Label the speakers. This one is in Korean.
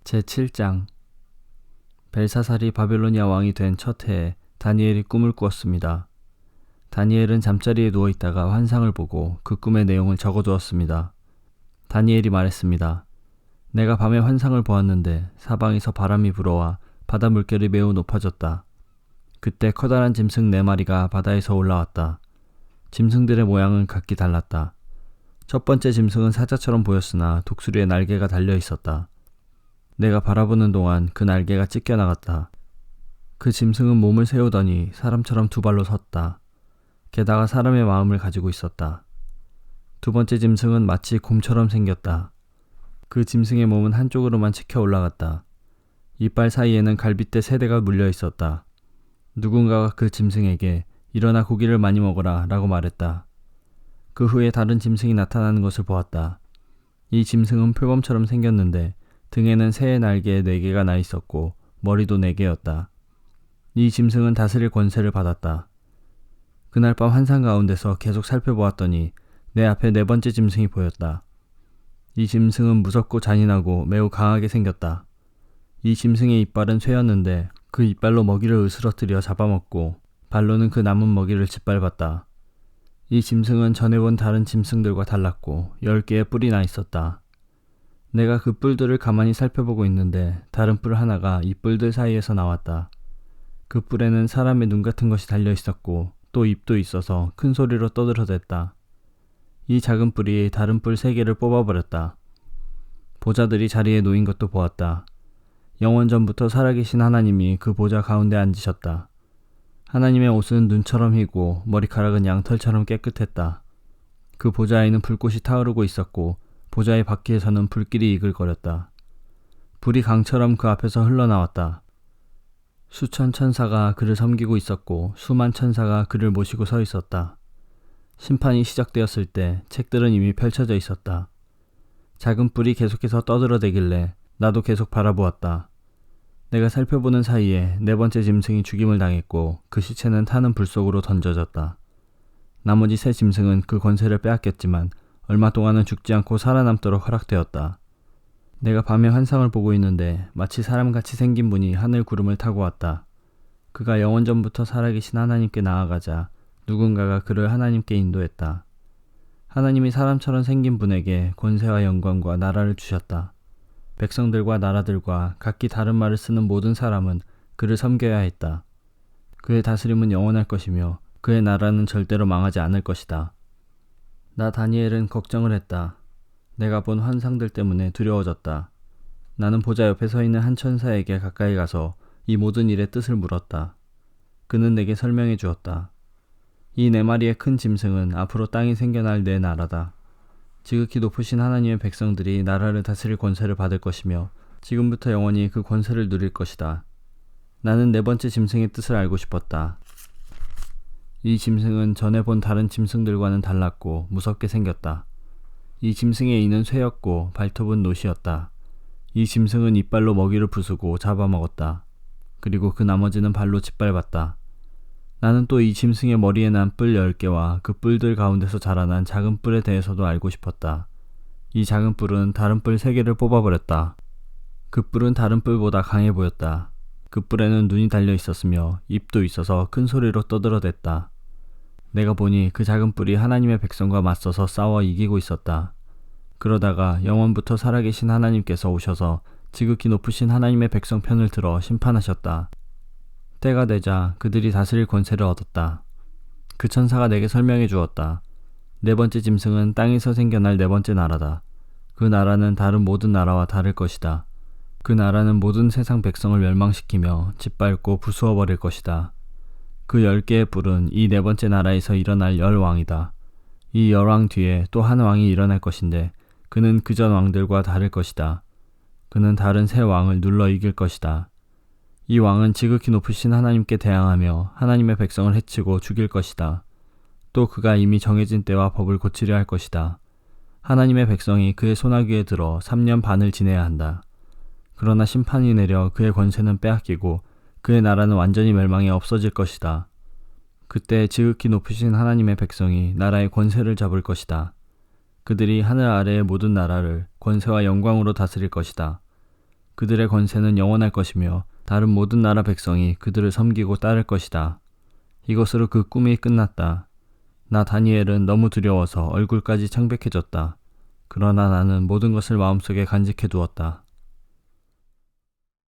Speaker 1: 제7장 벨사살이 바벨로니아 왕이 된 첫 해에 다니엘이 꿈을 꾸었습니다. 다니엘은 잠자리에 누워있다가 환상을 보고 그 꿈의 내용을 적어두었습니다. 다니엘이 말했습니다. 내가 밤에 환상을 보았는데 사방에서 바람이 불어와 바다 물결이 매우 높아졌다. 그때 커다란 짐승 4마리가 바다에서 올라왔다. 짐승들의 모양은 각기 달랐다. 첫 번째 짐승은 사자처럼 보였으나 독수리의 날개가 달려 있었다. 내가 바라보는 동안 그 날개가 찢겨나갔다. 그 짐승은 몸을 세우더니 사람처럼 2발로 섰다. 게다가 사람의 마음을 가지고 있었다. 두 번째 짐승은 마치 곰처럼 생겼다. 그 짐승의 몸은 한쪽으로만 치켜 올라갔다. 이빨 사이에는 갈빗대 3대가 물려 있었다. 누군가가 그 짐승에게 일어나 고기를 많이 먹어라 라고 말했다. 그 후에 다른 짐승이 나타나는 것을 보았다. 이 짐승은 표범처럼 생겼는데 등에는 새의 날개에 4개가 나 있었고 머리도 4개였다. 이 짐승은 다스릴 권세를 받았다. 그날 밤 환상 가운데서 계속 살펴보았더니 내 앞에 4번째 짐승이 보였다. 이 짐승은 무섭고 잔인하고 매우 강하게 생겼다. 이 짐승의 이빨은 쇠였는데 그 이빨로 먹이를 으스러뜨려 잡아먹고 발로는 그 남은 먹이를 짓밟았다. 이 짐승은 전에 본 다른 짐승들과 달랐고 10개의 뿔이 나 있었다. 내가 그 뿔들을 가만히 살펴보고 있는데 다른 뿔 하나가 이 뿔들 사이에서 나왔다. 그 뿔에는 사람의 눈 같은 것이 달려 있었고 또 입도 있어서 큰 소리로 떠들어댔다. 이 작은 뿔이 다른 뿔 3개를 뽑아버렸다. 보좌들이 자리에 놓인 것도 보았다. 영원전부터 살아계신 하나님이 그 보좌 가운데 앉으셨다. 하나님의 옷은 눈처럼 희고 머리카락은 양털처럼 깨끗했다. 그 보좌에는 불꽃이 타오르고 있었고 보좌의 바퀴에서는 불길이 이글거렸다. 불이 강처럼 그 앞에서 흘러나왔다. 수천 천사가 그를 섬기고 있었고 수만 천사가 그를 모시고 서 있었다. 심판이 시작되었을 때 책들은 이미 펼쳐져 있었다. 작은 뿔이 계속해서 떠들어대길래 나도 계속 바라보았다. 내가 살펴보는 사이에 4번째 짐승이 죽임을 당했고 그 시체는 타는 불 속으로 던져졌다. 나머지 3 짐승은 그 권세를 빼앗겼지만 얼마 동안은 죽지 않고 살아남도록 허락되었다. 내가 밤에 환상을 보고 있는데 마치 사람같이 생긴 분이 하늘 구름을 타고 왔다. 그가 영원전부터 살아계신 하나님께 나아가자 누군가가 그를 하나님께 인도했다. 하나님이 사람처럼 생긴 분에게 권세와 영광과 나라를 주셨다. 백성들과 나라들과 각기 다른 말을 쓰는 모든 사람은 그를 섬겨야 했다. 그의 다스림은 영원할 것이며 그의 나라는 절대로 망하지 않을 것이다. 나 다니엘은 걱정을 했다. 내가 본 환상들 때문에 두려워졌다. 나는 보좌 옆에 서 있는 한 천사에게 가까이 가서 이 모든 일의 뜻을 물었다. 그는 내게 설명해 주었다. 이 4마리의 큰 짐승은 앞으로 땅이 생겨날 내 나라다. 지극히 높으신 하나님의 백성들이 나라를 다스릴 권세를 받을 것이며 지금부터 영원히 그 권세를 누릴 것이다. 나는 4번째 짐승의 뜻을 알고 싶었다. 이 짐승은 전에 본 다른 짐승들과는 달랐고 무섭게 생겼다. 이 짐승의 이는 쇠였고 발톱은 노시였다. 이 짐승은 이빨로 먹이를 부수고 잡아먹었다. 그리고 그 나머지는 발로 짓밟았다. 나는 또 이 짐승의 머리에 난 뿔 10개와 그 뿔들 가운데서 자라난 작은 뿔에 대해서도 알고 싶었다. 이 작은 뿔은 다른 뿔 3개를 뽑아버렸다. 그 뿔은 다른 뿔보다 강해 보였다. 그 뿔에는 눈이 달려 있었으며 입도 있어서 큰 소리로 떠들어댔다. 내가 보니 그 작은 뿔이 하나님의 백성과 맞서서 싸워 이기고 있었다. 그러다가 영원부터 살아계신 하나님께서 오셔서 지극히 높으신 하나님의 백성 편을 들어 심판하셨다. 때가 되자 그들이 다스릴 권세를 얻었다. 그 천사가 내게 설명해 주었다. 4번째 짐승은 땅에서 생겨날 4번째 나라다. 그 나라는 다른 모든 나라와 다를 것이다. 그 나라는 모든 세상 백성을 멸망시키며 짓밟고 부수어버릴 것이다. 그 10개의 뿔은 이 4번째 나라에서 일어날 10왕이다. 이 10왕 뒤에 또 한 왕이 일어날 것인데 그는 그전 왕들과 다를 것이다. 그는 다른 새 왕을 눌러 이길 것이다. 이 왕은 지극히 높으신 하나님께 대항하며 하나님의 백성을 해치고 죽일 것이다. 또 그가 이미 정해진 때와 법을 고치려 할 것이다. 하나님의 백성이 그의 소나귀에 들어 3년 반을 지내야 한다. 그러나 심판이 내려 그의 권세는 빼앗기고 그의 나라는 완전히 멸망해 없어질 것이다. 그때 지극히 높으신 하나님의 백성이 나라의 권세를 잡을 것이다. 그들이 하늘 아래의 모든 나라를 권세와 영광으로 다스릴 것이다. 그들의 권세는 영원할 것이며 다른 모든 나라 백성이 그들을 섬기고 따를 것이다. 이것으로 그 꿈이 끝났다. 나 다니엘은 너무 두려워서 얼굴까지 창백해졌다. 그러나 나는 모든 것을 마음속에 간직해 두었다.